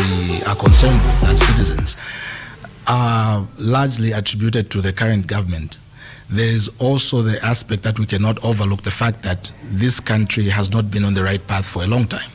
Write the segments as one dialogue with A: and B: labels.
A: we are concerned with as citizens are largely attributed to the current government. There is also the aspect that we cannot overlook, the fact that this country has not been on the right path for a long time.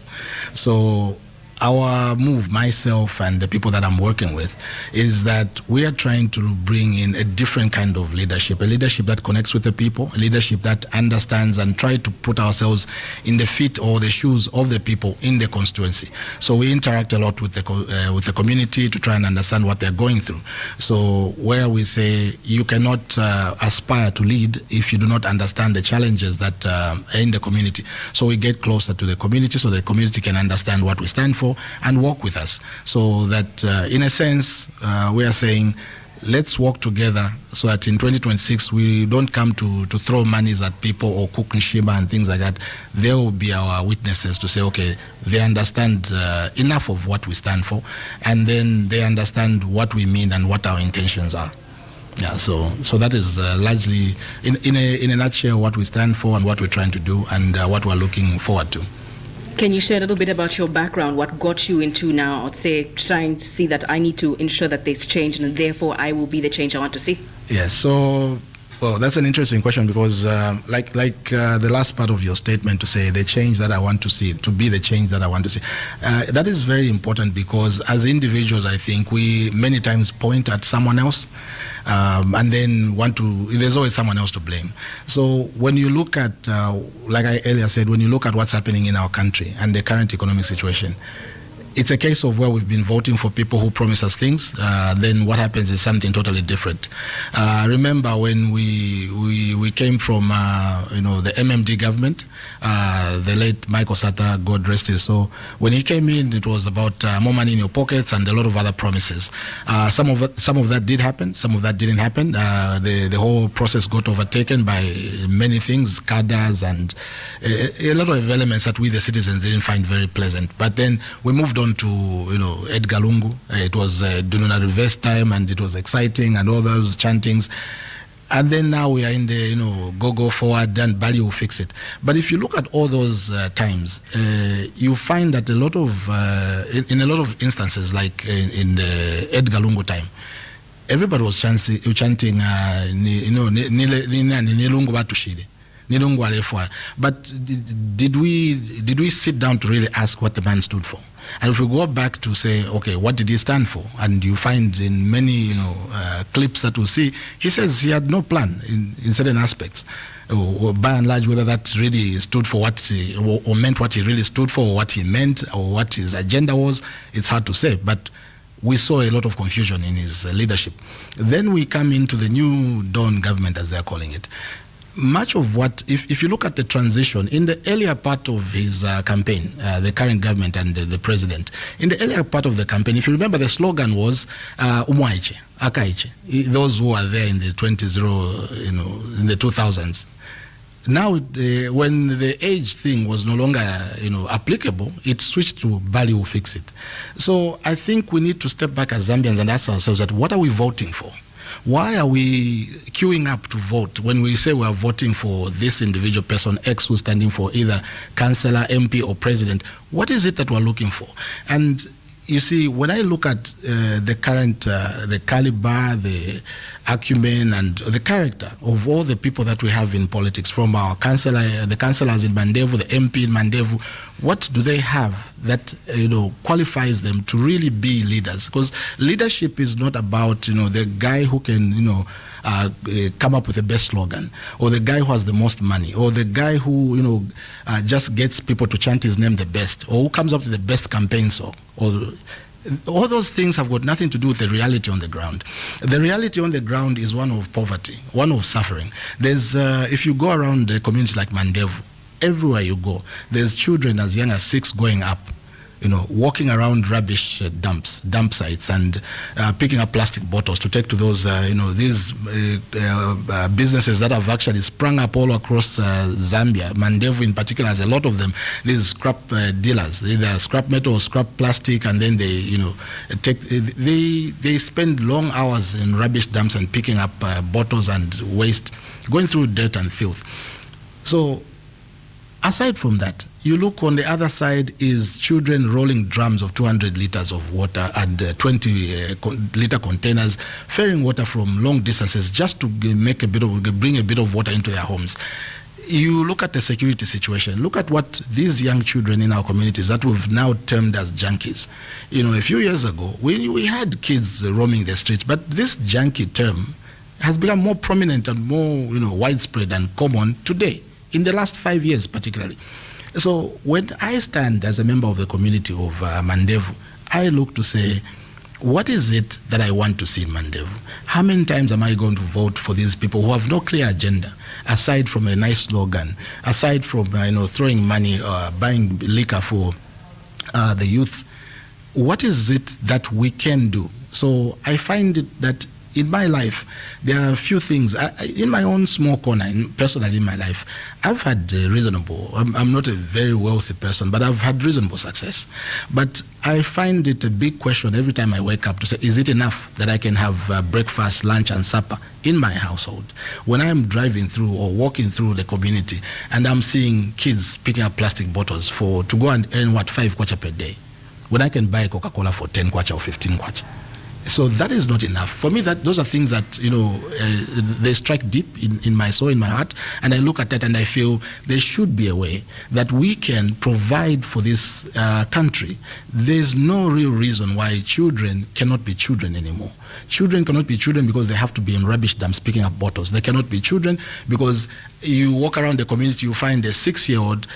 A: So our move, myself and the people that I'm working with, is that we are trying to bring in a different kind of leadership, a leadership that connects with the people, a leadership that understands and try to put ourselves in the feet or the shoes of the people in the constituency. So we interact a lot with the community to try and understand what they're going through. So where we say you cannot aspire to lead if you do not understand the challenges that are in the community. So we get closer to the community so the community can understand what we stand for and work with us, so that in a sense we are saying let's work together so that in 2026 we don't come to throw monies at people or cook nshima and things like that. They will be our witnesses to say, okay, they understand enough of what we stand for, and then they understand what we mean and what our intentions are. Yeah, so that is largely in a nutshell what we stand for and what we're trying to do and what we're looking forward to.
B: Can you share a little bit about your background? What got you into now, say, trying to see that I need to ensure that there's change and therefore I will be the change I want to see?
A: Yes, so, well, that's an interesting question because like the last part of your statement to say the change that I want to see, to be the change that I want to see, that is very important because as individuals, I think we many times point at someone else and then there's always someone else to blame. So when you look at, like I earlier said, when you look at what's happening in our country and the current economic situation, it's a case of where we've been voting for people who promise us things, then what happens is something totally different. Remember when we came from the MMD government, the late Michael Sata, God rest his soul. When he came in, it was about more money in your pockets and a lot of other promises. Some of that did happen, some of that didn't happen. The whole process got overtaken by many things, cadres and a lot of elements that we the citizens didn't find very pleasant. But then we moved on to Edgar Lungu. It was Dununa reverse time and it was exciting and all those chantings. And then now we are in the go forward and Bali will fix it. But if you look at all those times, you find that a lot of in a lot of instances, like in the Edgar Lungu time, everybody was chanting Nilungu Batushide. But did we sit down to really ask what the man stood for? And if we go back to say, okay, what did he stand for? And you find in many clips that we'll see, he says he had no plan in certain aspects. Or by and large, whether that really stood for what or meant what he really stood for, or what he meant, or what his agenda was, it's hard to say. But we saw a lot of confusion in his leadership. Then we come into the new dawn government, as they're calling it. Much of what, if you look at the transition, in the earlier part of his campaign, the current government and the president, in the earlier part of the campaign, if you remember, the slogan was Umwaiche, Akaiche, those who are there in the in the 2000s. Now, when the age thing was no longer, applicable, it switched to Bali will fix it. So I think we need to step back as Zambians and ask ourselves that what are we voting for? Why are we queuing up to vote when we say we are voting for this individual person X who's standing for either councillor, MP, or president? What is it that we're looking for? And you see, when I look at the current, the caliber, the acumen, and the character of all the people that we have in politics, from our councillor, the councillors in Mandevu, the MP in Mandevu, what do they have that qualifies them to really be leaders? Because leadership is not about the guy who can come up with the best slogan, or the guy who has the most money, or the guy who just gets people to chant his name the best, or who comes up with the best campaign song. All those things have got nothing to do with the reality on the ground. The reality on the ground is one of poverty, one of suffering. There's if you go around the communities like Mandevu, everywhere you go, there's children as young as 6 going up, walking around rubbish dump sites, and picking up plastic bottles to take to those, these businesses that have actually sprung up all across Zambia. Mandevu in particular has a lot of them. These scrap dealers, either scrap metal or scrap plastic, and then they, they spend long hours in rubbish dumps and picking up bottles and waste, going through dirt and filth. So Aside from that, you look on the other side is children rolling drums of 200 liters of water and 20-liter containers, ferrying water from long distances just to bring a bit of water into their homes. You look at the security situation. Look at what these young children in our communities that we've now termed as junkies. A few years ago, we had kids roaming the streets, but this junkie term has become more prominent and more widespread and common today, in the last 5 years particularly. So when I stand as a member of the community of Mandevu, I look to say, what is it that I want to see in Mandevu? How many times am I going to vote for these people who have no clear agenda, aside from a nice slogan, aside from throwing money, buying liquor for the youth? What is it that we can do? So I find it that in my life, there are a few things. In my own small corner, personally in my life, I've had reasonable, I'm not a very wealthy person, but I've had reasonable success. But I find it a big question every time I wake up to say, is it enough that I can have breakfast, lunch, and supper in my household? When I'm driving through or walking through the community and I'm seeing kids picking up plastic bottles to go and earn 5 kwacha per day, when I can buy Coca-Cola for 10 kwacha or 15 kwacha. So that is not enough. For me, those are things that, they strike deep in my soul, in my heart. And I look at that and I feel there should be a way that we can provide for this country. There's no real reason why children cannot be children anymore. Children cannot be children because they have to be in rubbish dumps picking up bottles. They cannot be children because you walk around the community, you find a 6-year-old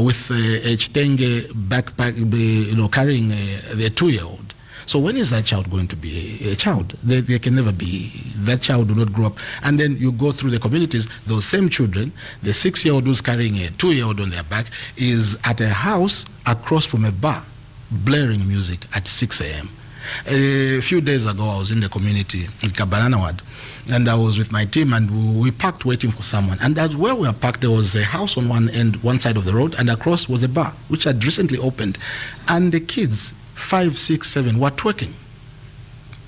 A: with a chitenge backpack, carrying a 2-year-old. So when is that child going to be a child? They can never be. That child will not grow up. And then you go through the communities, those same children, the 6-year-old who's carrying a 2-year-old on their back is at a house across from a bar, blaring music at 6 a.m. A few days ago, I was in the community in Kabanana Ward, and I was with my team, and we parked waiting for someone. And that's where we were parked. There was a house on one side of the road, and across was a bar, which had recently opened. And the kids, 5, 6, 7, were twerking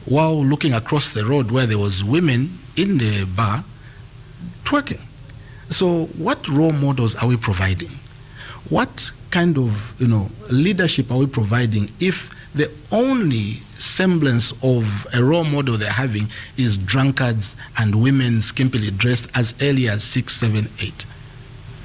A: while looking across the road where there was women in the bar twerking. So what role models are we providing? What kind of leadership are we providing if the only semblance of a role model they're having is drunkards and women skimpily dressed as early as 6, 7, 8?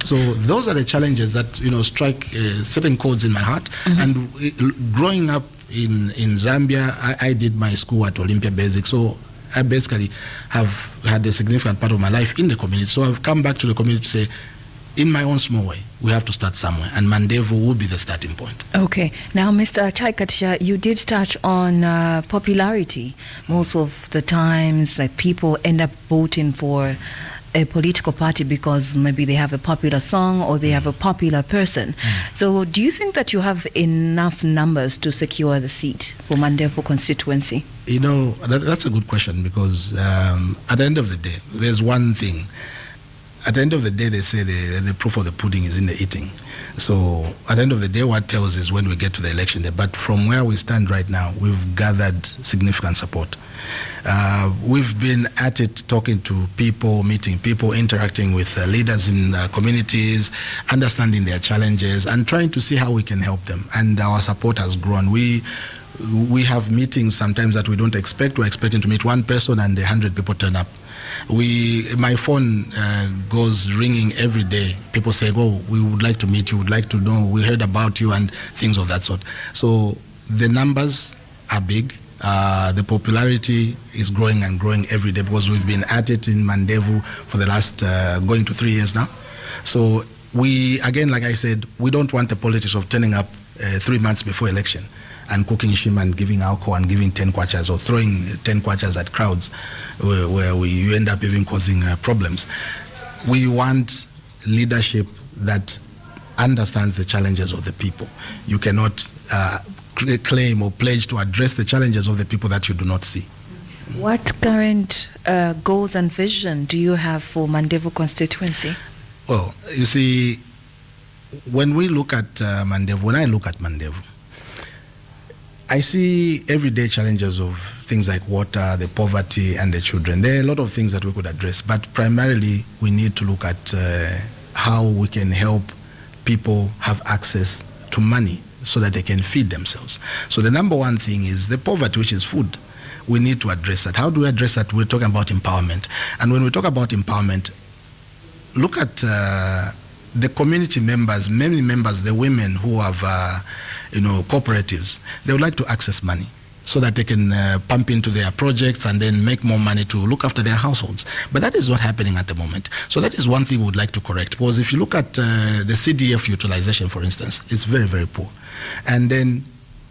A: So those are the challenges that strike certain chords in my heart. Mm-hmm. And growing up in Zambia, I did my school at Olympia Basic, so I basically have had a significant part of my life in the community. So I've come back to the community to say, in my own small way, we have to start somewhere, and Mandevu will be the starting point.
C: Okay. Now, Mr. Chaikatisha, you did touch on popularity. Most of the times, people end up voting for a political party because maybe they have a popular song or they have a popular person. So do you think that you have enough numbers to secure the seat for Mandevu constituency?
A: That's a good question, because at the end of the day, there's one thing. At the end of the day, they say the proof of the pudding is in the eating. So at the end of the day, what tells is when we get to the election day. But from where we stand right now, we've gathered significant support. We've been at it, talking to people, meeting people, interacting with leaders in communities, understanding their challenges, and trying to see how we can help them. And our support has grown. We have meetings sometimes that we don't expect. We're expecting to meet one person and 100 people turn up. My phone goes ringing every day. People say, "Oh, we would like to meet you, would like to know, we heard about you," and things of that sort. So the numbers are big. The popularity is growing and growing every day, because we've been at it in Mandevu for the last going to 3 years now. So we, again, like I said, we don't want the politics of turning up 3 months before election and cooking shima and giving alcohol and giving 10 kwachas or throwing 10 kwachas at crowds where you end up even causing problems. We want leadership that understands the challenges of the people. You cannot claim or pledge to address the challenges of the people that you do not see.
C: What current goals and vision do you have for Mandevu constituency?
A: Well, you see, when we look at Mandevu, when I look at Mandevu, I see everyday challenges of things like water, the poverty, and the children. There are a lot of things that we could address, but primarily we need to look at how we can help people have access to money so that they can feed themselves. So the number one thing is the poverty, which is food. We need to address that. How do we address that? We're talking about empowerment. And when we talk about empowerment, look at the community members, many members, the women who have, cooperatives. They would like to access money so that they can pump into their projects and then make more money to look after their households. But that is not happening at the moment. So that is one thing we would like to correct. Because if you look at the CDF utilization, for instance, it's very, very poor. And then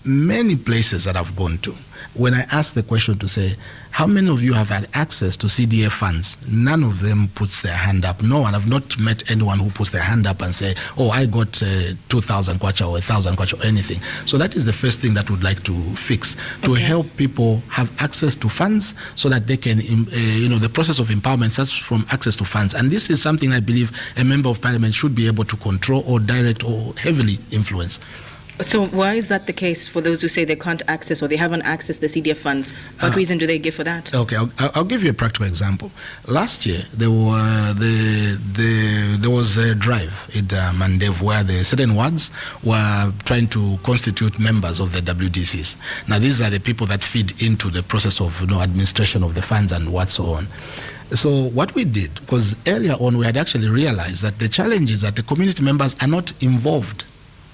A: many places that I've gone to, when I ask the question to say, how many of you have had access to CDF funds? None of them puts their hand up. No one. I've not met anyone who puts their hand up and say, oh, I got 2,000 kwacha or 1,000 kwacha or anything. So that is the first thing that we'd like to fix, to help people have access to funds so that they can, the process of empowerment starts from access to funds. And this is something I believe a member of parliament should be able to control or direct or heavily influence.
B: So why is that the case for those who say they can't access or they haven't accessed the CDF funds? What reason do they give for that?
A: Okay, I'll give you a practical example. Last year, there was a drive in Mandev where the certain wards were trying to constitute members of the WDCs. Now, these are the people that feed into the process of administration of the funds and what so on. So what we did, because earlier on we had actually realized that the challenge is that the community members are not involved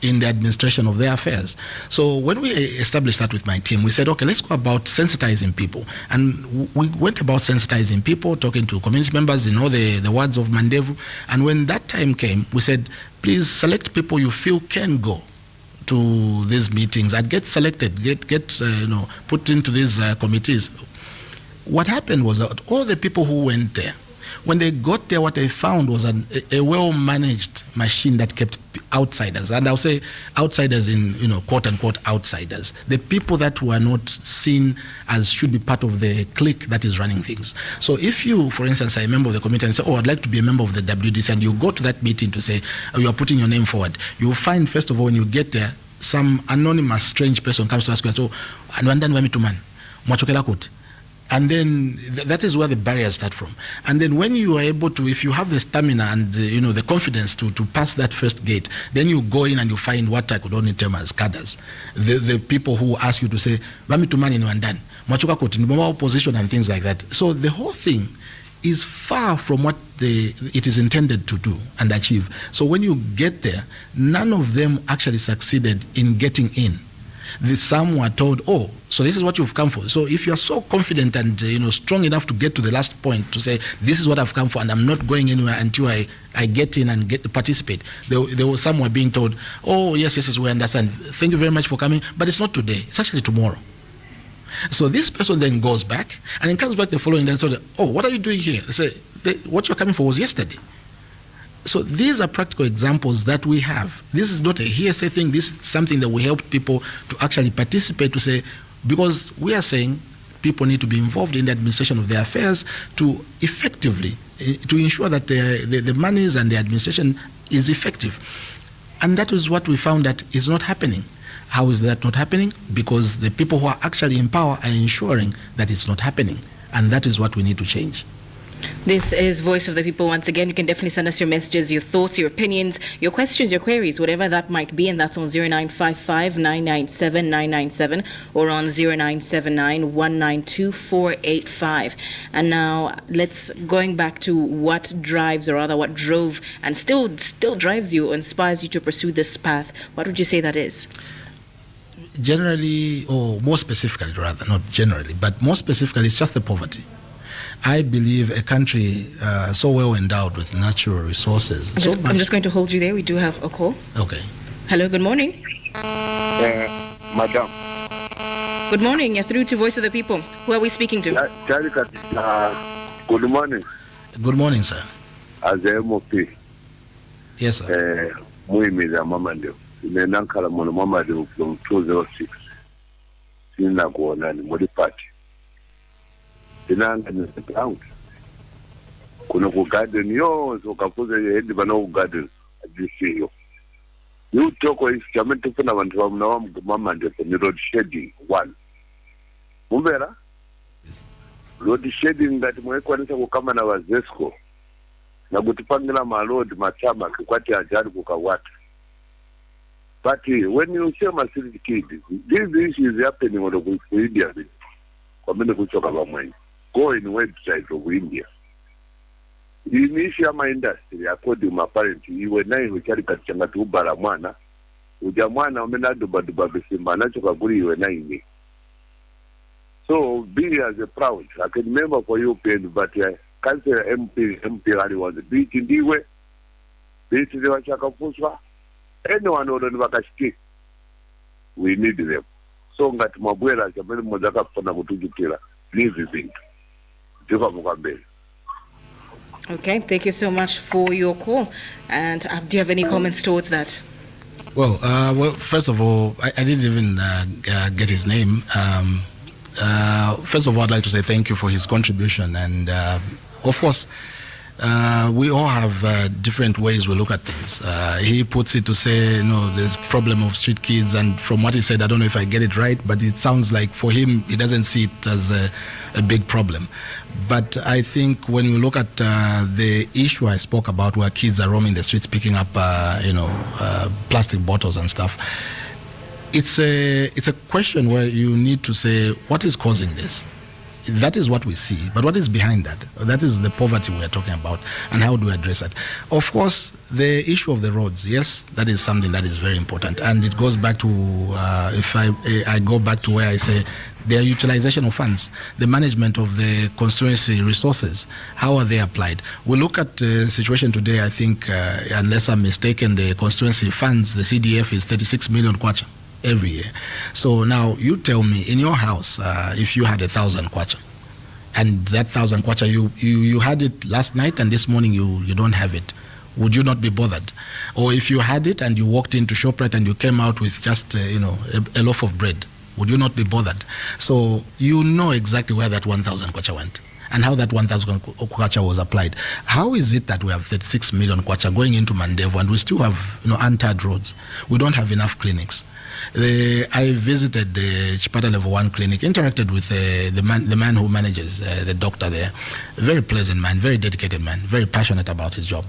A: in the administration of their affairs. So when we established that with my team, we said, okay, let's go about sensitizing people. And we went about sensitizing people, talking to community members in all the wards of Mandevu. And when that time came, we said, please select people you feel can go to these meetings and get selected, get put into these committees. What happened was that all the people who went there, when they got there, what they found was a well-managed machine that kept outsiders. And I'll say outsiders in, quote-unquote outsiders. The people that were not seen as should be part of the clique that is running things. So if you, for instance, are a member of the committee and say, oh, I'd like to be a member of the WDC, and you go to that meeting to say, you are putting your name forward, you'll find, first of all, when you get there, some anonymous, strange person comes to ask you, so, and then that is where the barriers start from. And then when you are able to, if you have the stamina and the confidence to pass that first gate, then you go in and you find what I could only term as cadres. The people who ask you to say, Vami to man in Wandan, Machuka Koti, opposition and things like that. So the whole thing is far from what it is intended to do and achieve. So when you get there, none of them actually succeeded in getting in. Some were told, oh, so this is what you've come for. So if you're so confident and strong enough to get to the last point to say, this is what I've come for and I'm not going anywhere until I get in and get to participate. There were some were being told, oh, yes, we understand. Thank you very much for coming, but it's not today. It's actually tomorrow. So this person then goes back and then comes back the following day and says, oh, what are you doing here? They say, what you're coming for was yesterday. So these are practical examples that we have. This is not a hearsay thing. This is something that we help people to actually participate, to say, because we are saying people need to be involved in the administration of their affairs to effectively, to ensure that the monies and the administration is effective. And that is what we found that is not happening. How is that not happening? Because the people who are actually in power are ensuring that it's not happening. And that is what we need to change.
B: This is Voice of the People. Once again, you can definitely send us your messages, your thoughts, your opinions, your questions, your queries, whatever that might be, and that's on 0955 997 997 or on 0979 192 485. And now going back to what drives, or rather what drove and still drives you, inspires you to pursue this path. What would you say that is?
A: Generally, or more specifically rather, not generally, but more specifically, it's just the poverty. I believe a country so well endowed with natural resources.
B: I'm just going to hold you there. We do have a call.
A: Okay.
B: Hello, good morning.
D: Madam.
B: Good morning. You're through to Voice of the People. Who are we speaking to?
D: Good morning.
A: Good morning, sir.
D: As a MOP.
A: Yes, sir.
D: Muimiza Mamande. Nankala Mono Mamande from 206. Sina kuona ni Modi Party. Inanga ni ground. Kuna ku garden yonke ukafuza yedi bana ku garden adisiyo. You talk with Jamaica funa abantu bamna Mamande for road shedding 1. Mumbera? Road shedding that mwekwanisa kukama na wazesco. Na kutipangila malodi machama kwati ajali kukawata. But when you say Masiri kid, this issue is happening on the India. Go in website of India. Initial industry, according to my parents, you were nine which are Kachanga Baramana, Ujamana, Menadu Babisimana, Chokaguri, you were 90. So, be as a proud, I can remember for you, but Cancer MP Ali was a beach in the way, beach in the Chakapuswa, anyone who don't work a we need them. So, that Mabuela, Jamel Mozaka Panamutukila, leave the thing.
B: Okay, thank you so much for your call. And do you have any comments towards that?
A: Well, first of all, I didn't even get his name. First of all, I'd like to say thank you for his contribution. And of course, we all have different ways we look at things. He puts it to say, there's problem of street kids. And from what he said, I don't know if I get it right, but it sounds like for him, he doesn't see it as a big problem. But I think when you look at the issue I spoke about, where kids are roaming the streets picking up, plastic bottles and stuff, it's a question where you need to say, what is causing this? That is what we see, but what is behind that? That is the poverty we are talking about, and how do we address it? Of course, the issue of the roads, yes, that is something that is very important, and it goes back to, if I go back to where I say, their utilization of funds, the management of the constituency resources, how are they applied? We look at the situation today, I think, unless I'm mistaken, the constituency funds, the CDF is 36 million kwacha every year. So now you tell me, in your house, if you had 1,000 kwacha, and that 1,000 kwacha, you had it last night and this morning you don't have it, would you not be bothered? Or if you had it and you walked into ShopRite and you came out with just a loaf of bread, would you not be bothered? So you know exactly where that 1,000 kwacha went and how that 1,000 kwacha was applied. How is it that we have 36 million kwacha going into Mandevo and we still have untarred roads? We don't have enough clinics. I visited the Chipata Level 1 clinic, interacted with the man who manages, the doctor there. Very pleasant man, very dedicated man, very passionate about his job.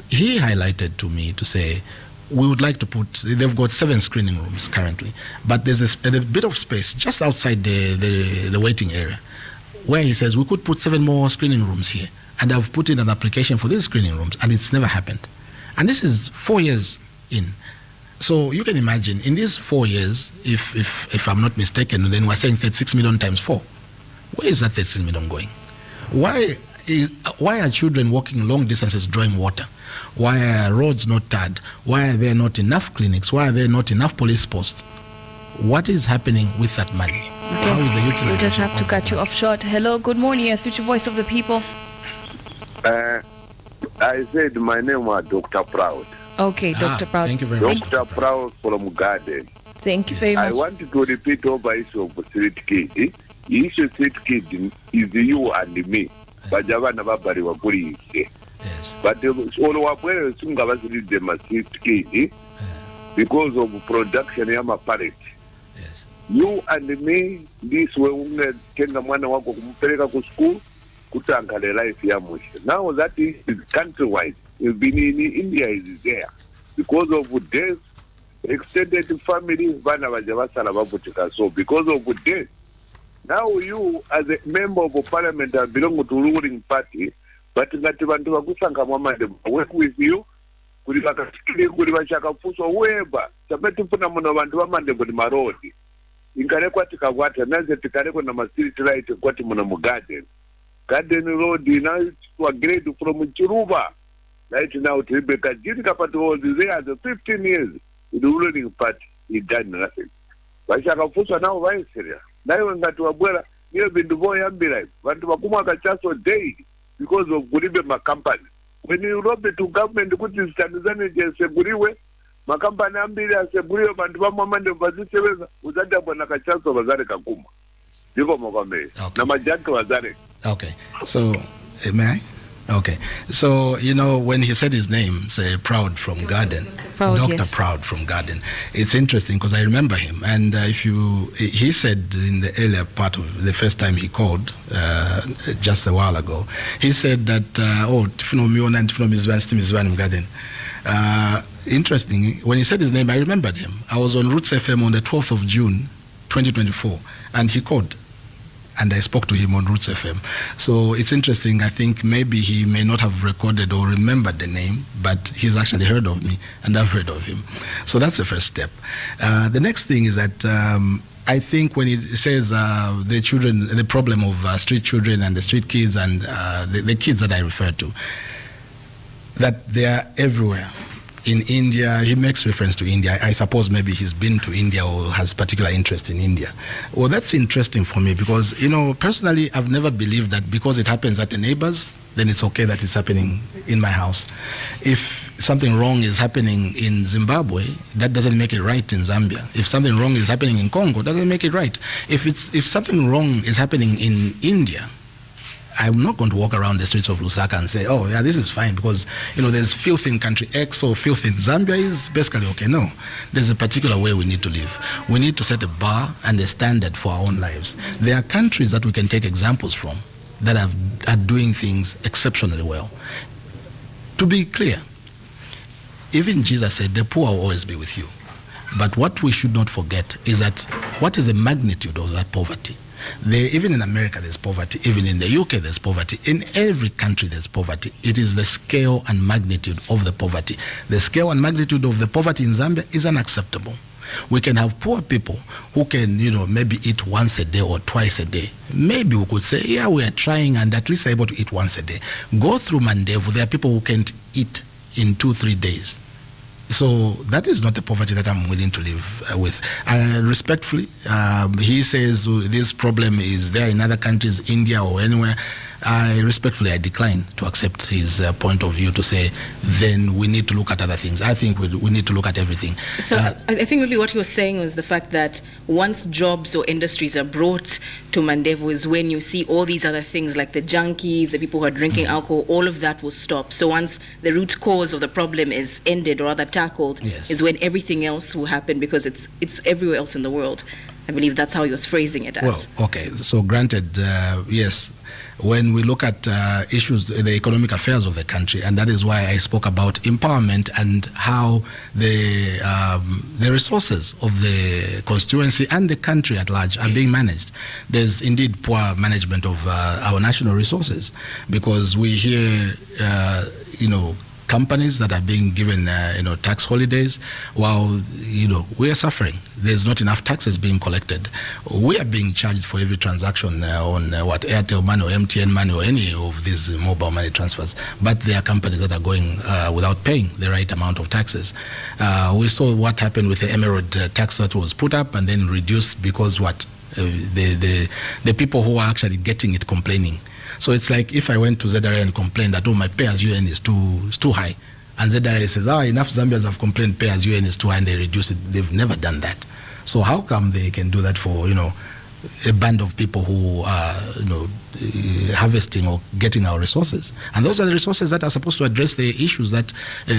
A: He highlighted to me to say, we would like to they've got 7 screening rooms currently, but there's a bit of space just outside the waiting area where he says we could put 7 more screening rooms here. And I've put in an application for these screening rooms and it's never happened. And this is 4 years in. So you can imagine, in these 4 years, if I'm not mistaken, then we're saying 36 million times 4. Where is that 36 million going? Why are children walking long distances drawing water? Why are roads not tarred? Why are there not enough clinics? Why are there not enough police posts? What is happening with that money?
C: Okay.
A: How is the utilization?
C: We'll just have to cut you off short. Hello, good morning. Yes, it's your voice of the people.
D: I said my name was Dr. Proud.
C: Okay, Dr. Proud.
A: Thank you very much.
D: Dr. Proud from Garden.
C: Thank you very much.
D: I want to repeat over issue of street kid. The issue of street kid is you and me. Bajavana babari wakuri.
A: Yes.
D: But all of where sunga basiri them a street kid because of production yama parent.
A: Yes.
D: You and me, this way tenga mwana wako kumpeleka ku school kutankale life ya mwisho. Now that is countrywide. Been in India is there because of death, extended family, so because of death, now you as a member of parliament and belong to ruling party, but work with you, whoever, Garden Road, to a grade from Chiruba. Right now, Rebecca Jinka was there the 15 years. The ruling party, he done nothing. But Shakafusa now, why is Syria? Now, when that to Abuela, you have been the boy and be like, but to Makuma Kachaso day because of Guribema company. When you rob it to government, the good is Tanzania, Seburiwe, Makampani Ambia, Seburio, and Mama de Vasiseva, who that Bonakachaso was Zareka Kuma. You go Mogame. Namajanto was Zarek.
A: Okay. So, may I? Okay. So, when he said his name, say Proud from Garden, Dr.
C: Yes.
A: Proud from Garden, it's interesting because I remember him. And he said in the earlier part of the first time he called, just a while ago, he said that, Tifno Miona and Tifno Mizvan Garden. Interesting, when he said his name, I remembered him. I was on Roots FM on the 12th of June, 2024, and he called. And I spoke to him on Roots FM. So it's interesting. I think maybe he may not have recorded or remembered the name, but he's actually heard of me, and I've heard of him. So that's the first step. The next thing is that I think when he says the children, the problem of street children and the street kids and the kids that I refer to, that they are everywhere. In India, he makes reference to India. I suppose maybe he's been to India or has particular interest in India. Well, that's interesting for me because, personally, I've never believed that because it happens at the neighbors, then it's okay that it's happening in my house. If something wrong is happening in Zimbabwe, that doesn't make it right in Zambia. If something wrong is happening in Congo, that doesn't make it right. If something wrong is happening in India, I'm not going to walk around the streets of Nsaka and say, oh, yeah, this is fine because, there's filth in country X or filth in Zambia is basically okay. No, there's a particular way we need to live. We need to set a bar and a standard for our own lives. There are countries that we can take examples from that are doing things exceptionally well. To be clear, even Jesus said, the poor will always be with you. But what we should not forget is that what is the magnitude of that poverty? Even in America there's poverty, even in the UK there's poverty, in every country there's poverty. It is the scale and magnitude of the poverty. The scale and magnitude of the poverty in Zambia is unacceptable. We can have poor people who can, maybe eat once a day or twice a day. Maybe we could say, yeah, we are trying and at least able to eat once a day. Go through Mandevu, there are people who can't eat in 2-3 days. So that is not the poverty that I'm willing to live with. Respectfully, he says this problem is there in other countries, India or anywhere. I decline to accept his point of view to say, then we need to look at other things. I think we need to look at everything.
B: So I think maybe what he was saying was the fact that once jobs or industries are brought to Mandevu is when you see all these other things like the junkies, the people who are drinking alcohol, all of that will stop. So once the root cause of the problem is ended or rather tackled,
A: yes,
B: is when everything else will happen because it's everywhere else in the world. I believe that's how he was phrasing it as.
A: Well, okay, so granted, yes. When we look at issues, the economic affairs of the country, and that is why I spoke about empowerment and how the resources of the constituency and the country at large are being managed. There's indeed poor management of our national resources because we hear, companies that are being given, tax holidays, while, we are suffering. There's not enough taxes being collected. We are being charged for every transaction on Airtel money or MTN money or any of these mobile money transfers. But there are companies that are going without paying the right amount of taxes. We saw what happened with the Emerald tax that was put up and then reduced because the people who are actually getting it complaining. So it's like if I went to ZRA and complained that, my pay-as-UN is too high, and ZRA says, enough Zambians have complained pay-as-UN is too high, and they reduce it. They've never done that. So how come they can do that for, a band of people who are, harvesting or getting our resources? And those are the resources that are supposed to address the issues that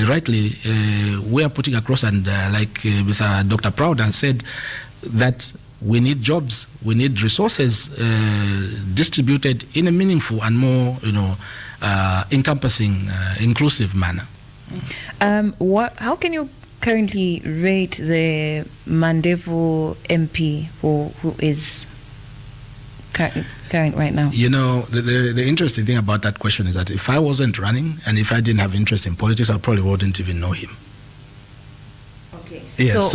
A: rightly we are putting across. And like Mr. Dr. Proud has said, that we need jobs, we need resources distributed in a meaningful and more, encompassing, inclusive manner.
C: How can you currently rate the Mandevu MP who is current right now?
A: The interesting thing about that question is that if I wasn't running and if I didn't have interest in politics, I probably wouldn't even know him. Yes,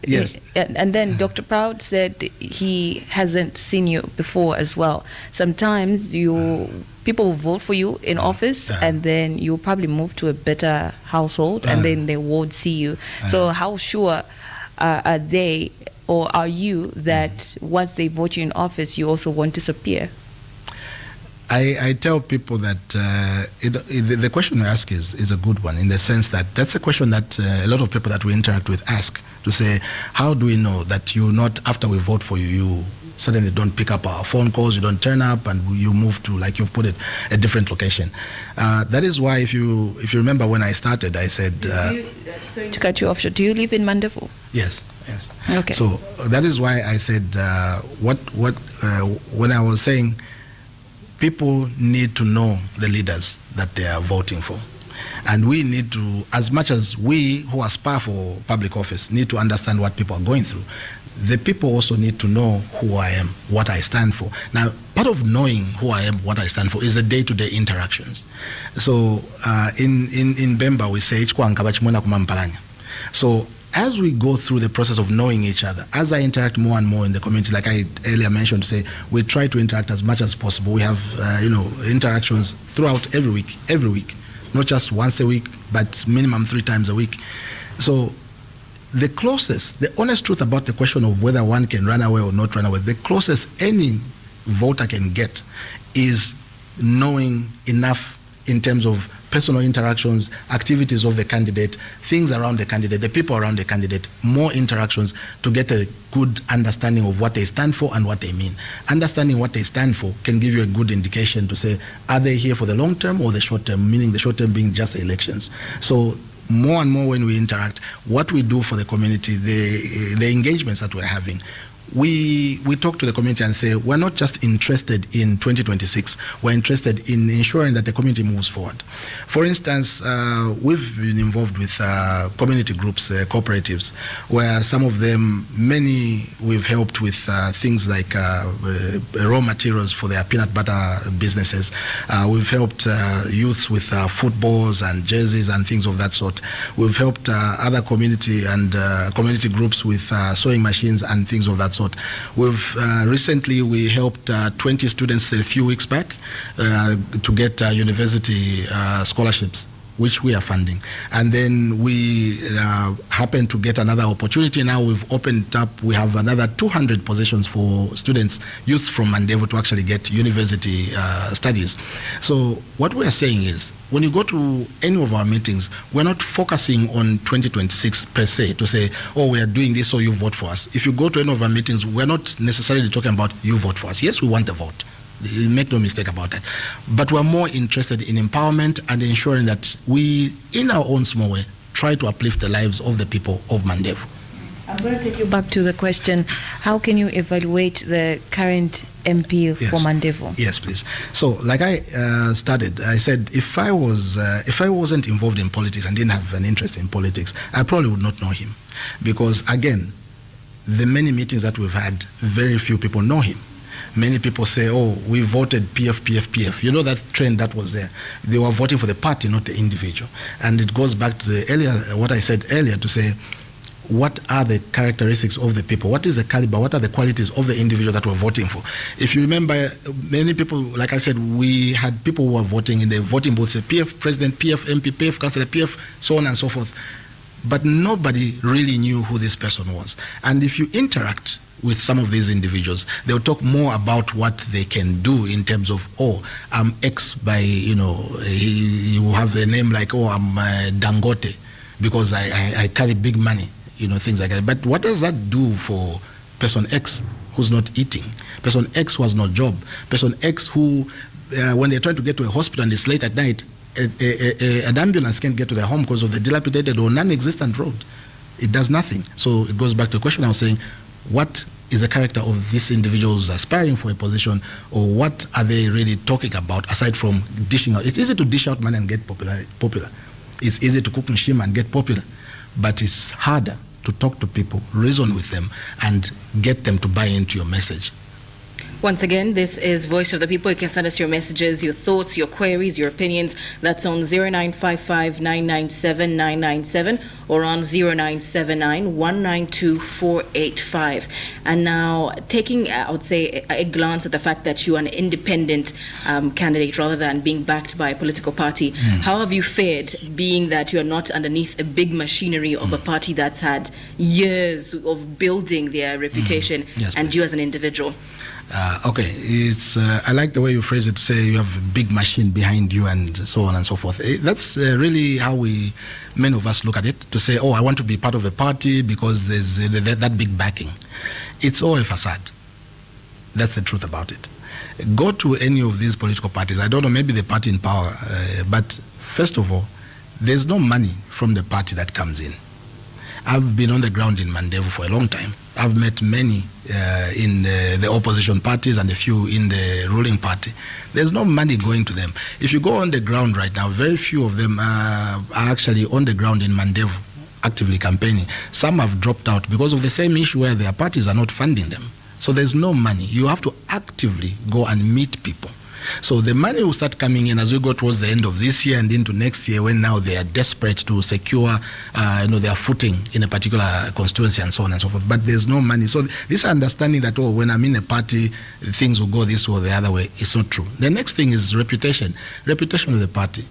A: yes.
C: And then Dr. Proud said he hasn't seen you before as well. Sometimes people will vote for you in office and then you'll probably move to a better household and then they won't see you. So how sure are they or are you that once they vote you in office, you also won't disappear?
A: I tell people that the question you ask is a good one in the sense that that's a question that a lot of people that we interact with ask, to say, how do we know that you not, after we vote for you, you suddenly don't pick up our phone calls, you don't turn up, and you move to, like you've put it, a different location. That is why, if you remember when I started, I said...
C: sorry to cut you off, do you live in Mandevu?
A: Yes.
C: Okay.
A: So that is why I said when I was saying people need to know the leaders that they are voting for. And we need to, as much as we who aspire for public office need to understand what people are going through, the people also need to know who I am, what I stand for. Now, part of knowing who I am, what I stand for, is the day-to-day interactions. So in Bemba, we say, so as we go through the process of knowing each other, as I interact more and more in the community, like I earlier mentioned, say we try to interact as much as possible. We have interactions throughout every week, not just once a week, but minimum 3 times a week. So the closest, the honest truth about the question of whether one can run away or not run away, the closest any voter can get is knowing enough in terms of personal interactions, activities of the candidate, things around the candidate, the people around the candidate, more interactions to get a good understanding of what they stand for and what they mean. Understanding what they stand for can give you a good indication to say, are they here for the long term or the short term, meaning the short term being just the elections. So more and more when we interact, what we do for the community, the engagements that we're having, we talk to the community and say, we're not just interested in 2026, we're interested in ensuring that the community moves forward. For instance, we've been involved with community groups, cooperatives, where some of them, many we've helped with things like raw materials for their peanut butter businesses. We've helped youths with footballs and jerseys and things of that sort. We've helped other community and community groups with sewing machines and things of that sort. We've recently we helped 20 students a few weeks back to get university scholarships, which we are funding. And then we happened to get another opportunity. Now we've opened up, we have another 200 positions for students, youth from Mandevo to actually get university studies. So what we are saying is, when you go to any of our meetings, we're not focusing on 2026 per se to say, oh, we are doing this, so you vote for us. If you go to any of our meetings, we're not necessarily talking about you vote for us. Yes, we want a vote. Make no mistake about that. But we're more interested in empowerment and ensuring that we, in our own small way, try to uplift the lives of the people of Mandevo.
C: I'm going to take you back to the question, how can you evaluate the current MP for Mandevo?
A: Yes, please. So, like I started, I said, if I wasn't involved in politics and didn't have an interest in politics, I probably would not know him. Because, again, the many meetings that we've had, very few people know him. Many people say, oh, we voted PF. You know that trend that was there. They were voting for the party, not the individual. And it goes back to what I said earlier to say, what are the characteristics of the people? What is the caliber? What are the qualities of the individual that we're voting for? If you remember, many people, like I said, we had people who were voting in the voting booths, say PF president, PF MP, PF councillor, PF, so on and so forth. But nobody really knew who this person was. And if you interact with some of these individuals, they'll talk more about what they can do in terms of, oh, I'm X by, you will have the name like, oh, I'm Dangote because I carry big money. Things like that. But what does that do for person X who's not eating? Person X who has no job? Person X who, when they're trying to get to a hospital and it's late at night, an ambulance can't get to their home because of the dilapidated or non-existent road. It does nothing. So it goes back to the question I was saying, what is the character of this individual who's aspiring for a position, or what are they really talking about aside from dishing out? It's easy to dish out money and get popular. It's easy to cook mshima and get popular, but it's harder to talk to people, reason with them, and get them to buy into your message.
B: Once again, this is Voice of the People. You can send us your messages, your thoughts, your queries, your opinions. That's on 0955 997 997 or on 0979 192 485. And now, taking, I would say, a glance at the fact that you are an independent candidate rather than being backed by a political party, how have you fared, being that you are not underneath a big machinery of a party that's had years of building their reputation, and you as an individual?
A: Okay, it's I like the way you phrase it, to say you have a big machine behind you and so on and so forth. That's really how many of us look at it, to say, oh, I want to be part of a party because there's that big backing. It's all a facade. That's the truth about it. Go to any of these political parties. I don't know, maybe the party in power, but first of all, there's no money from the party that comes in. I've been on the ground in Mandevu for a long time. I've met many in the opposition parties and a few in the ruling party. There's no money going to them. If you go on the ground right now, very few of them are actually on the ground in Mandevu, actively campaigning. Some have dropped out because of the same issue where their parties are not funding them. So there's no money. You have to actively go and meet people. So the money will start coming in as we go towards the end of this year and into next year, when now they are desperate to secure their footing in a particular constituency and so on and so forth. But there's no money. So this understanding that, oh, when I'm in a party, things will go this way or the other way, is not true. The next thing is reputation. Reputation of the party.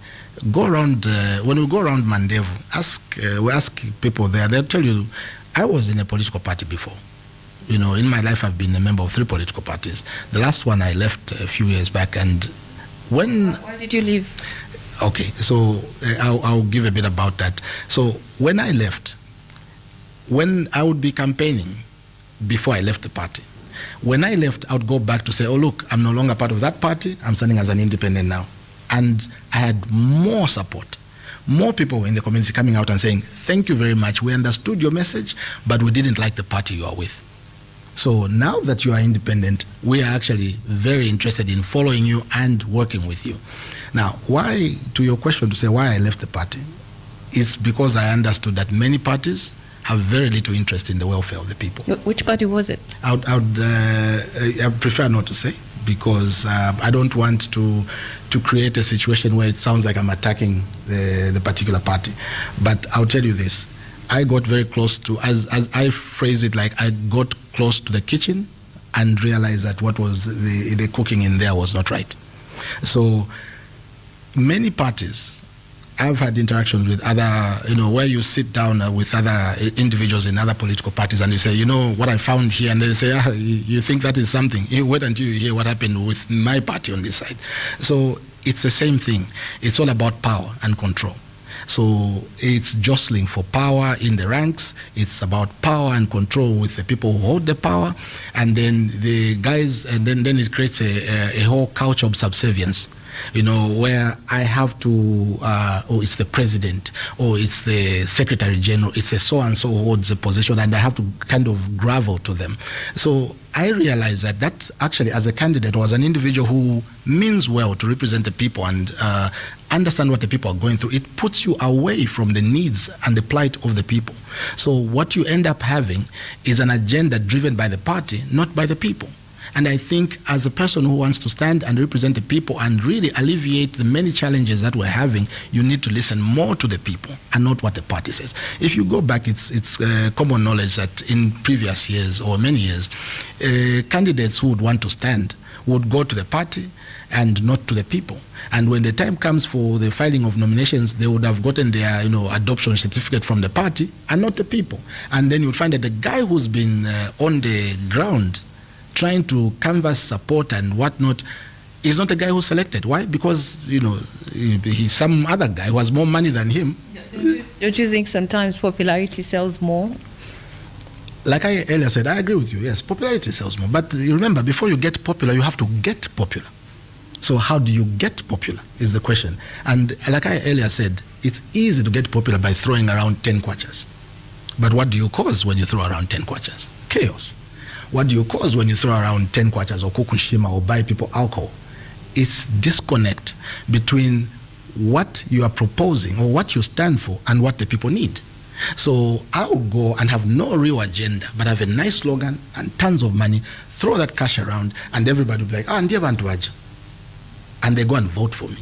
A: Go around, when we go around Mandevu, we ask people there, they'll tell you, I was in a political party before. You know, in my life, I've been a member of 3 political parties. The last one I left a few years back, and when...
C: Why did you leave?
A: Okay, so I'll give a bit about that. So when I left, when I would be campaigning before I left the party, when I left, I would go back to say, oh, look, I'm no longer part of that party. I'm standing as an independent now. And I had more support. More people in the community coming out and saying, thank you very much. We understood your message, but we didn't like the party you are with. So now that you are independent, we are actually very interested in following you and working with you. Now, why, to your question to say why I left the party, is because I understood that many parties have very little interest in the welfare of the people.
C: Which party was it?
A: I prefer not to say, because I don't want to create a situation where it sounds like I'm attacking the particular party. But I'll tell you this. I got very close to, as I phrase it, like I got close to the kitchen and realized that what was the cooking in there was not right. So many parties, I've had interactions with other, where you sit down with other individuals in other political parties and you say, what I found here, and they say, you think that is something. You wait until you hear what happened with my party on this side. So it's the same thing. It's all about power and control. So it's jostling for power in the ranks. It's about power and control with the people who hold the power, and then the guys, and then it creates a whole culture of subservience. Where I have to, it's the president, or it's the secretary general, it's the so-and-so who holds a position, and I have to kind of grovel to them. So I realized that actually, as a candidate or as an individual who means well to represent the people and understand what the people are going through, it puts you away from the needs and the plight of the people. So what you end up having is an agenda driven by the party, not by the people. And I think as a person who wants to stand and represent the people and really alleviate the many challenges that we're having, you need to listen more to the people and not what the party says. If you go back, it's common knowledge that in previous years or many years, candidates who would want to stand would go to the party and not to the people. And when the time comes for the filing of nominations, they would have gotten their adoption certificate from the party and not the people. And then you'd find that the guy who's been on the ground trying to canvass support and whatnot is not the guy who selected. Why? Because, he's some other guy who has more money than him.
C: Don't you think sometimes popularity sells more?
A: Like I earlier said, I agree with you. Yes, popularity sells more. But remember, before you get popular, you have to get popular. So how do you get popular is the question. And like I earlier said, it's easy to get popular by throwing around 10 kwachas. But what do you cause when you throw around 10 kwachas? Chaos. What do you cause when you throw around 10 kwachas or kukushima or buy people alcohol? It's disconnect between what you are proposing or what you stand for and what the people need. So I would go and have no real agenda, but have a nice slogan and tons of money, throw that cash around, and everybody will be like, ndiye bantu waje. And they go and vote for me.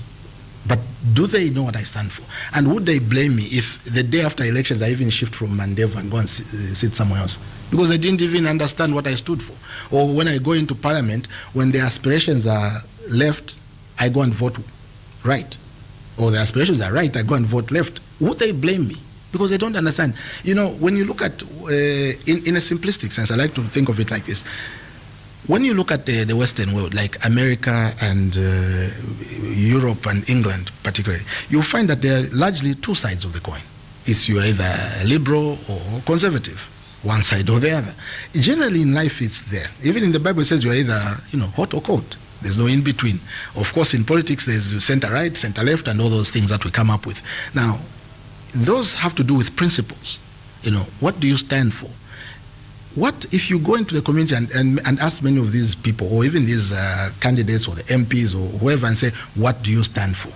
A: But do they know what I stand for? And would they blame me if the day after elections I even shift from Mandevu and go and sit somewhere else? Because they didn't even understand what I stood for. Or when I go into parliament, when the aspirations are left, I go and vote right. Or the aspirations are right, I go and vote left. Would they blame me? Because they don't understand. When you look at, in a simplistic sense, I like to think of it like this. When you look at the Western world, like America and Europe and England particularly, you'll find that there are largely two sides of the coin. It's you're either liberal or conservative, one side or the other. Generally in life it's there. Even in the Bible it says you're either hot or cold. There's no in between. Of course in politics there's center right, center left, and all those things that we come up with. Now, those have to do with principles. what do you stand for? What if you go into the community and ask many of these people, or even these candidates or the MPs or whoever, and say, what do you stand for?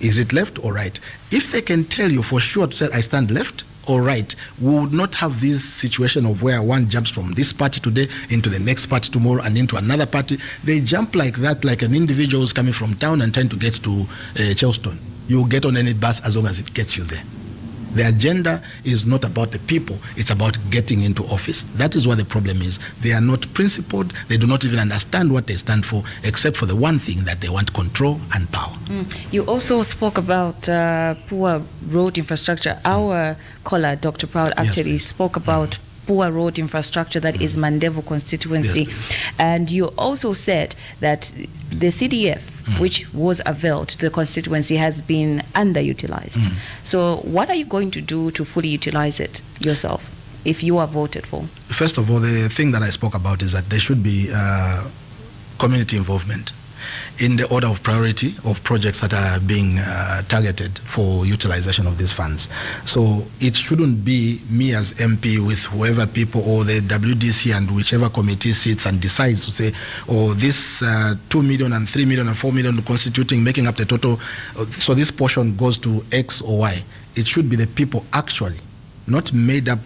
A: Is it left or right? If they can tell you for sure to say, I stand left or right, we would not have this situation of where one jumps from this party today into the next party tomorrow and into another party. They jump like that, like an individual who's coming from town and trying to get to Charleston. You get on any bus as long as it gets you there. The agenda is not about the people, it's about getting into office. That is what the problem is. They are not principled, they do not even understand what they stand for, except for the one thing, that they want control and power.
C: You also spoke about poor road infrastructure. Our caller, Dr. Proud, actually spoke about poor road infrastructure that is Mandevo constituency.
A: Yes,
C: and you also said that the CDF, which was availed to the constituency, has been underutilized. So what are you going to do to fully utilize it yourself if you are voted for?
A: First of all, the thing that I spoke about is that there should be community involvement in the order of priority of projects that are being targeted for utilization of these funds. So it shouldn't be me as MP with whoever people or the WDC and whichever committee sits and decides to say, oh, this 2 million and 3 million and 4 million constituting, making up the total, so this portion goes to X or Y. It should be the people actually, not made up,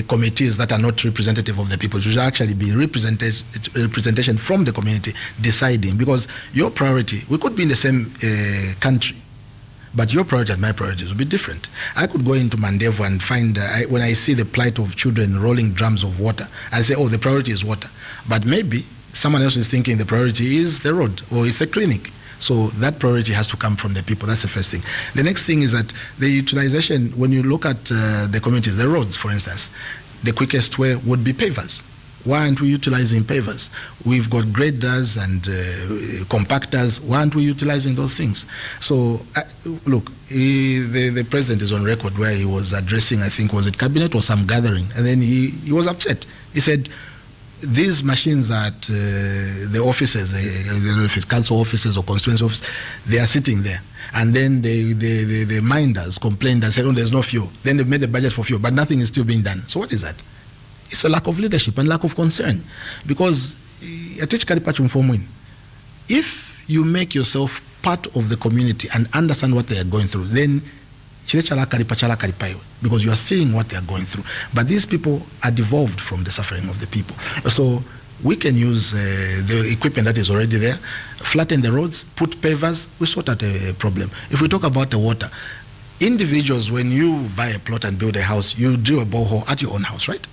A: committees that are not representative of the people. It should actually be representation from the community deciding, because your priority, we could be in the same country, but your priority and my priorities will be different. I could go into Mandevo and find, when I see the plight of children rolling drums of water, I say, oh, the priority is water. But maybe someone else is thinking the priority is the road or it's the clinic. So that priority has to come from the people. That's the first thing. The next thing is that the utilization, when you look at the communities, the roads, for instance, the quickest way would be pavers. Why aren't we utilizing pavers? We've got graders and compactors. Why aren't we utilizing those things? So, look, the president is on record where he was addressing, I think, was it cabinet or some gathering, and then he was upset. He said, these machines at the offices, I don't know if it's council offices or constituency office, they are sitting there. And then the minders complained and said, oh, there's no fuel. Then they've made the budget for fuel, but nothing is still being done. So what is that? It's a lack of leadership and lack of concern. Because if you make yourself part of the community and understand what they are going through, then because you are seeing what they are going through. But these people are devolved from the suffering of the people. So we can use the equipment that is already there, flatten the roads, put pavers, we sort out a problem. If we talk about the water, individuals, when you buy a plot and build a house, you drill a borehole at your own house, right?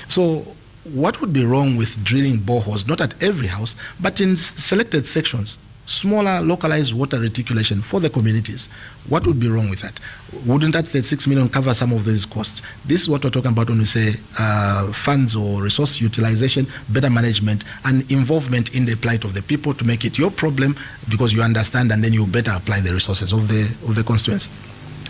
A: So what would be wrong with drilling boreholes, not at every house, but in selected sections? Smaller localized water reticulation for the communities. What would be wrong with that? Wouldn't that 36 million cover some of these costs? This is what we're talking about when we say funds or resource utilization, better management, and involvement in the plight of the people to make it your problem, because you understand and then you better apply the resources of the constituency.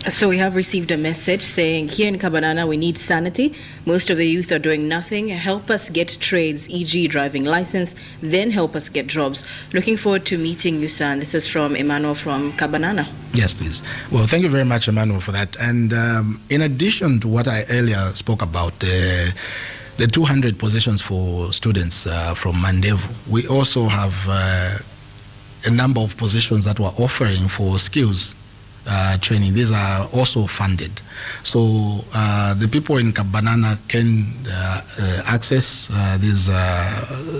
B: So we have received a message saying, here in Kabanana, we need sanity. Most of the youth are doing nothing. Help us get trades, e.g. driving license, then help us get jobs. Looking forward to meeting you, sir. And this is from Emmanuel from Kabanana.
A: Yes, please. Well, thank you very much, Emmanuel, for that. And in addition to what I earlier spoke about, the 200 positions for students from Mandevo, we also have a number of positions that we're offering for skills training. These are also funded. So the people in Kabanana can access this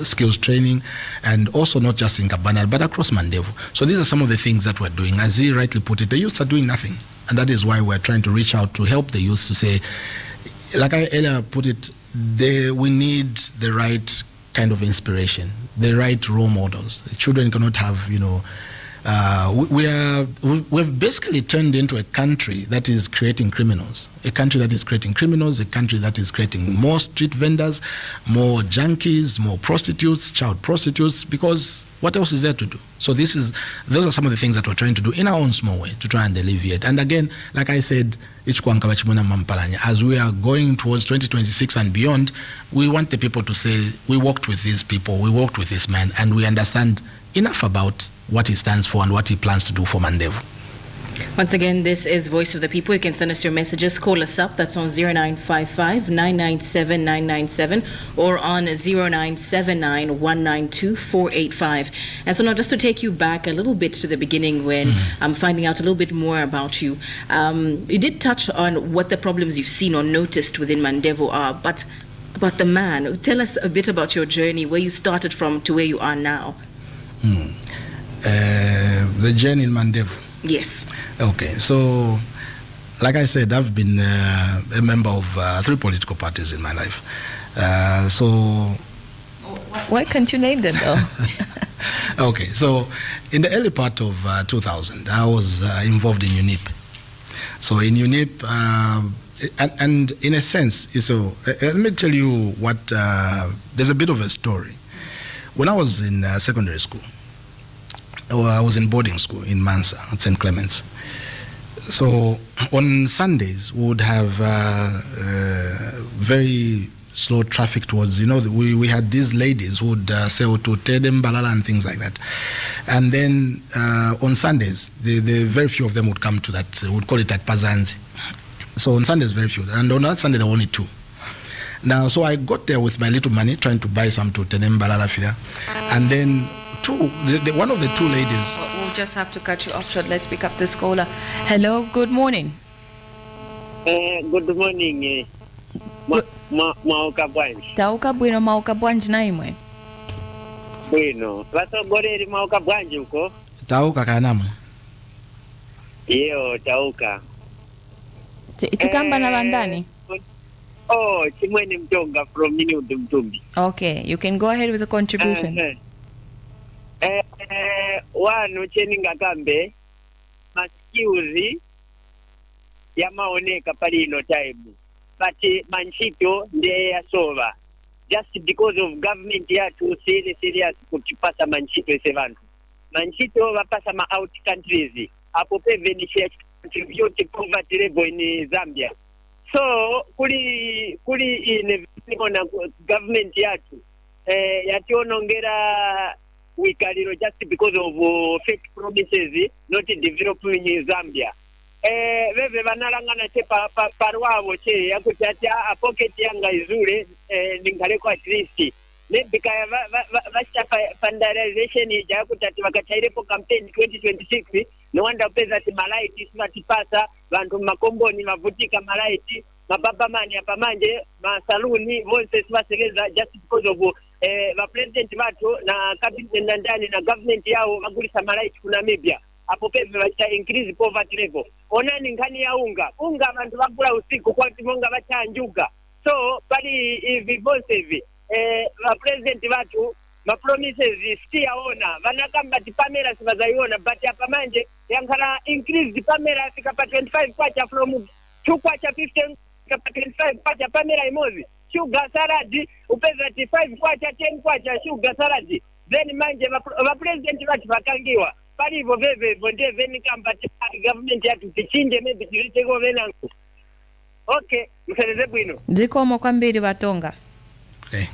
A: skills training, and also not just in Kabanana, but across Mandevo. So these are some of the things that we're doing. As he rightly put it, the youths are doing nothing. And that is why we're trying to reach out to help the youth to say, like I earlier put it, we need the right kind of inspiration, the right role models. The children cannot have, we've basically turned into a country that is creating criminals. A country that is creating criminals, a country that is creating more street vendors, more junkies, more prostitutes, child prostitutes, because what else is there to do? So those are some of the things that we're trying to do in our own small way to try and alleviate. And again, like I said, as we are going towards 2026 and beyond, we want the people to say, we worked with these people, we worked with this man, and we understand enough about what he stands for and what he plans to do for Mandevo.
B: Once again, this is Voice of the People. You can send us your messages. Call us up. That's on 0955 997 997 or on 0979 192 485. And so now just to take you back a little bit to the beginning when I'm finding out a little bit more about you. You did touch on what the problems you've seen or noticed within Mandevo are, but about the man, tell us a bit about your journey, where you started from to where you are now.
A: The journey in Mandevo.
B: Yes.
A: Okay, so like I said, I've been a member of 3 political parties in my life.
C: Why can't you name them though?
A: Okay, so in the early part of 2000, I was involved in UNIP. So in UNIP, and in a sense, so let me tell you what, there's a bit of a story. When I was in secondary school, I was in boarding school in Mansa at St. Clement's. So on Sundays, we would have very slow traffic towards, we had these ladies who would sell to Tedem, Balala and things like that. And then on Sundays, the very few of them would come to that, we would call it at Pazanzi. So on Sundays, very few. And on that Sunday, there were only 2. Now, so I got there with my little money, trying to buy some to Tedem, Balala, Fida. And then one of the 2 ladies.
C: We'll just have to cut you off short. Let's pick up this caller. Hello, good morning.
E: Good morning. Mauka Bwanji.
C: Tauka bwino Mauka Bwanji na imwe.
E: Bwino. Vasogoreri Mauka Bwanji uko?
A: Tauka kanama.
E: Iyo, Tauka.
C: Tikamba na bandani?
E: Oh, Chimweni Mtonga from Mini Mtumbi.
C: Okay, you can go ahead with the contribution.
E: Wanu cheninga kambe maskiuzi yamaoneka pali ino time, but manchito ndiye yasova just because of government yatu serious kutipasa manchito ese vantu manchito vapasa ma out countries apo pevenisha contribute poverty level in Zambia. So kuli ine government yatu yationongera wikaliro just because of fake promises not developing in Zambia. Veve vanalangana che parwavo che yakuti ati a pocket yanga izure ningaleko at least maybe kaya vachapa fundarization ija yakuti ati vakachairepo campaign 2026 no wonder pesa ati malaiti sivatipasa vantu makomboni mavutika malaiti mababamani apamanje masaluni vonse sivasekeza just because of va president vatu na cabinet na ndani na government yao vagulisa malaiti ku Namibia apo peve vacha increase poverty level. Onani ngani ya unga vantu vagula usiku kwa timonga vachanjuga. So bali hivi vonse hivi va president vatu ma promises siyaona vanakamba tipamera sivazaiona but apamanje yankala increase pamera afika pa 25 kwacha from 2 kwacha 15 kapa 25 kwacha pamera imozi sugar salad upeza 5 kwacha 10 kwacha sugar salad then manje va president vatu vakangiwa pali hivyo veve bonde veni kamba government yatu tichinje maybe tilitego venangu. Okay, mseleze bwino
C: zikomo kwambiri Batonga. Okay,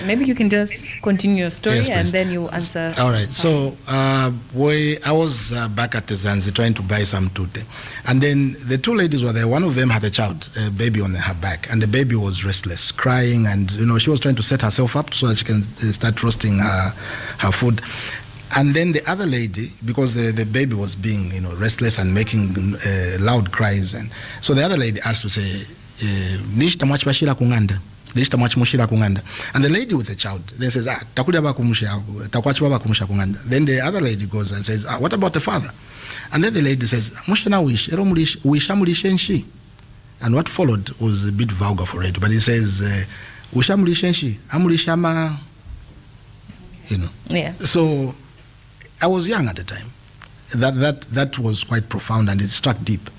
C: maybe you can just continue your story. Yes, and then you answer.
A: All right. So I was back at the Zanzi trying to buy some tute, and then the 2 ladies were there. One of them had a child, a baby on her back, and the baby was restless, crying, and she was trying to set herself up so that she can start roasting her food. And then the other lady, because the baby was being restless and making loud cries, and so the other lady asked to say, "Nishta mwachibashira kunganda." And the lady with the child then says, then the other lady goes and says, what about the father? And then the lady says, and what followed was a bit vulgar for it, but he says,
C: Yeah.
A: So I was young at the time. That was quite profound, and it struck deep.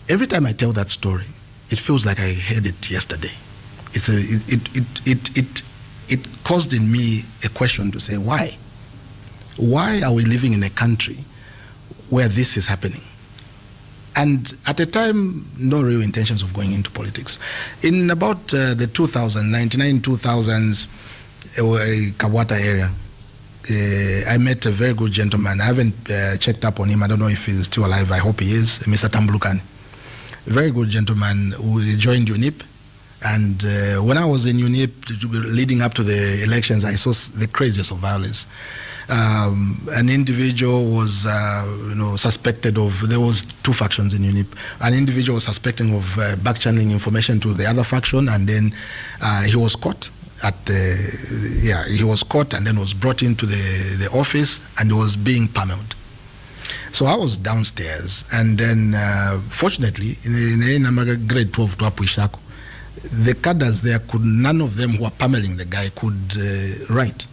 A: Every time I tell that story, it feels like I heard it yesterday. It caused in me a question to say, why? Why are we living in a country where this is happening? And at the time, no real intentions of going into politics. In about the 99, 2000s, Kawata area, I met a very good gentleman. I haven't checked up on him. I don't know if he's still alive. I hope he is. Mr. Tambulukan. A very good gentleman who joined UNIP. And when I was in UNIP, leading up to the elections, I saw the craziest of violence. An individual was, suspected of. There was two factions in UNIP. An individual was suspecting of back-channeling information to the other faction, and then he was caught. He was caught and then was brought into the office and was being pummeled. So I was downstairs, and then fortunately, in grade 12 to Apuishako, the cadres there none of them who were pummeling the guy could write.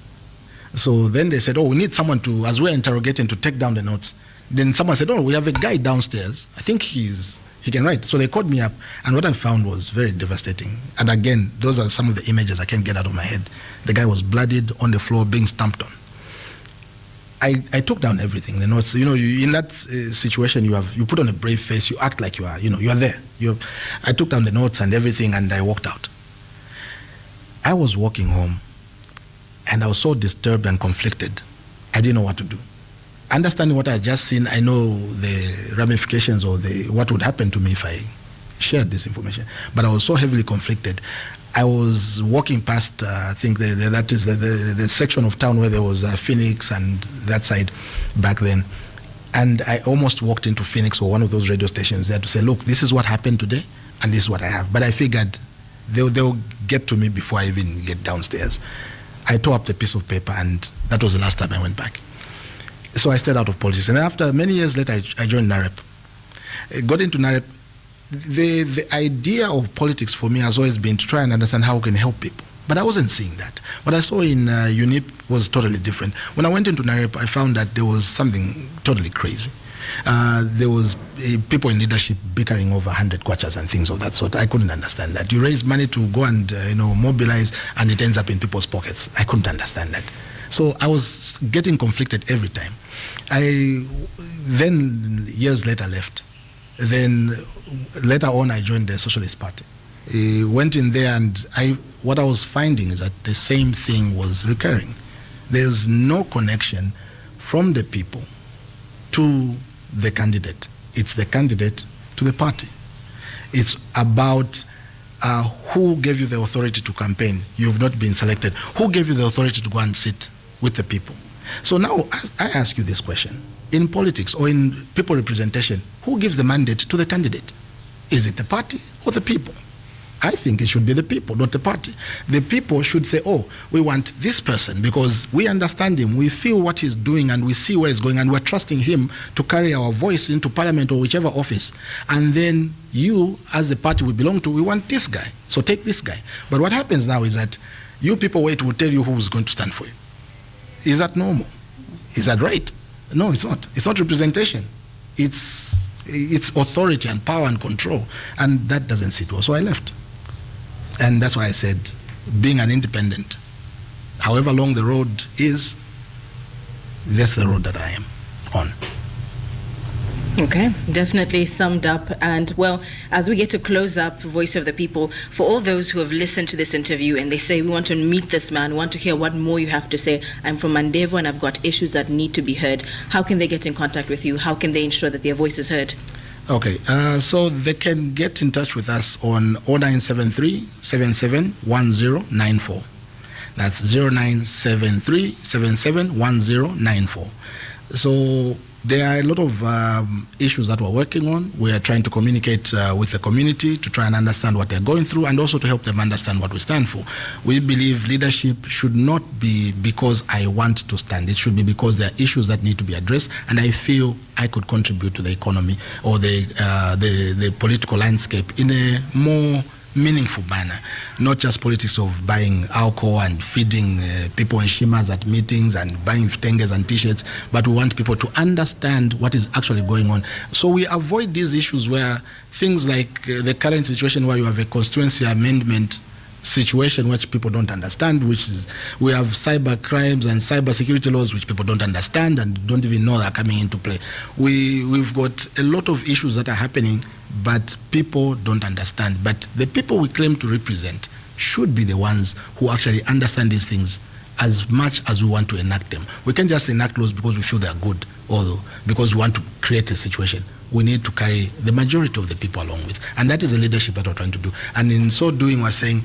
A: So then they said, we need someone to, as we're interrogating, to take down the notes. Then someone said, we have a guy downstairs. I think he can write. So they called me up, and what I found was very devastating. And again, those are some of the images I can't get out of my head. The guy was bloodied on the floor, being stamped on. I took down everything, the notes. In that situation, you put on a brave face, you act like you are there. I took down the notes and everything, and I walked out. I was walking home, and I was so disturbed and conflicted. I didn't know what to do. Understanding what I had just seen, I know the ramifications or what would happen to me if I shared this information. But I was so heavily conflicted. I was walking past, I think that is the section of town where there was Phoenix and that side back then. And I almost walked into Phoenix or one of those radio stations there to say, look, this is what happened today and this is what I have. But I figured they'll get to me before I even get downstairs. I tore up the piece of paper, and that was the last time I went back. So I stayed out of politics. And after many years later, I joined NAREP. I got into NAREP. The idea of politics for me has always been to try and understand how we can help people. But I wasn't seeing that. What I saw in UNIP was totally different. When I went into NAREP, I found that there was something totally crazy. There was people in leadership bickering over 100 kwachas and things of that sort. I couldn't understand that. You raise money to go and mobilize, and it ends up in people's pockets. I couldn't understand that. So I was getting conflicted every time. I then years later left. Then later on I joined the Socialist Party. Went in there, and what I was finding is that the same thing was recurring. There's no connection from the people to the candidate. It's the candidate to the party. It's about who gave you the authority to campaign. You've not been selected. Who gave you the authority to go and sit with the people? So now I ask you this question. In politics or in people representation, who gives the mandate to the candidate? Is it the party or the people? I think it should be the people, not the party. The people should say, we want this person because we understand him, we feel what he's doing, and we see where he's going, and we're trusting him to carry our voice into parliament or whichever office. And then you, as the party we belong to, we want this guy, so take this guy. But what happens now is that you people will tell you who's going to stand for you. Is that normal? Is that right? No, it's not. It's not representation. It's authority and power and control, and that doesn't sit well. So I left. And that's why I said, being an independent, however long the road is, that's the road that I am on.
B: Okay, definitely summed up. And well, as we get to close up Voice of the People, for all those who have listened to this interview and they say, we want to meet this man, want to hear what more you have to say. I'm from Mandevo and I've got issues that need to be heard. How can they get in contact with you? How can they ensure that their voice is heard?
A: Okay, so they can get in touch with us on 0973 771094. That's 0973 771094. So there are a lot of issues that we're working on. We are trying to communicate with the community to try and understand what they're going through, and also to help them understand what we stand for. We believe leadership should not be because I want to stand. It should be because there are issues that need to be addressed, and I feel I could contribute to the economy or the political landscape in a more meaningful manner, not just politics of buying alcohol and feeding people in shimas at meetings and buying tenges and t-shirts, but we want people to understand what is actually going on. So we avoid these issues where things like the current situation where you have a constituency amendment situation which people don't understand, which is we have cyber crimes and cyber security laws which people don't understand and don't even know are coming into play. We've got a lot of issues that are happening, but people don't understand. But the people we claim to represent should be the ones who actually understand these things as much as we want to enact them. We can't just enact laws because we feel they are good or because we want to create a situation. We need to carry the majority of the people along with. And that is the leadership that we're trying to do. And in so doing, we're saying,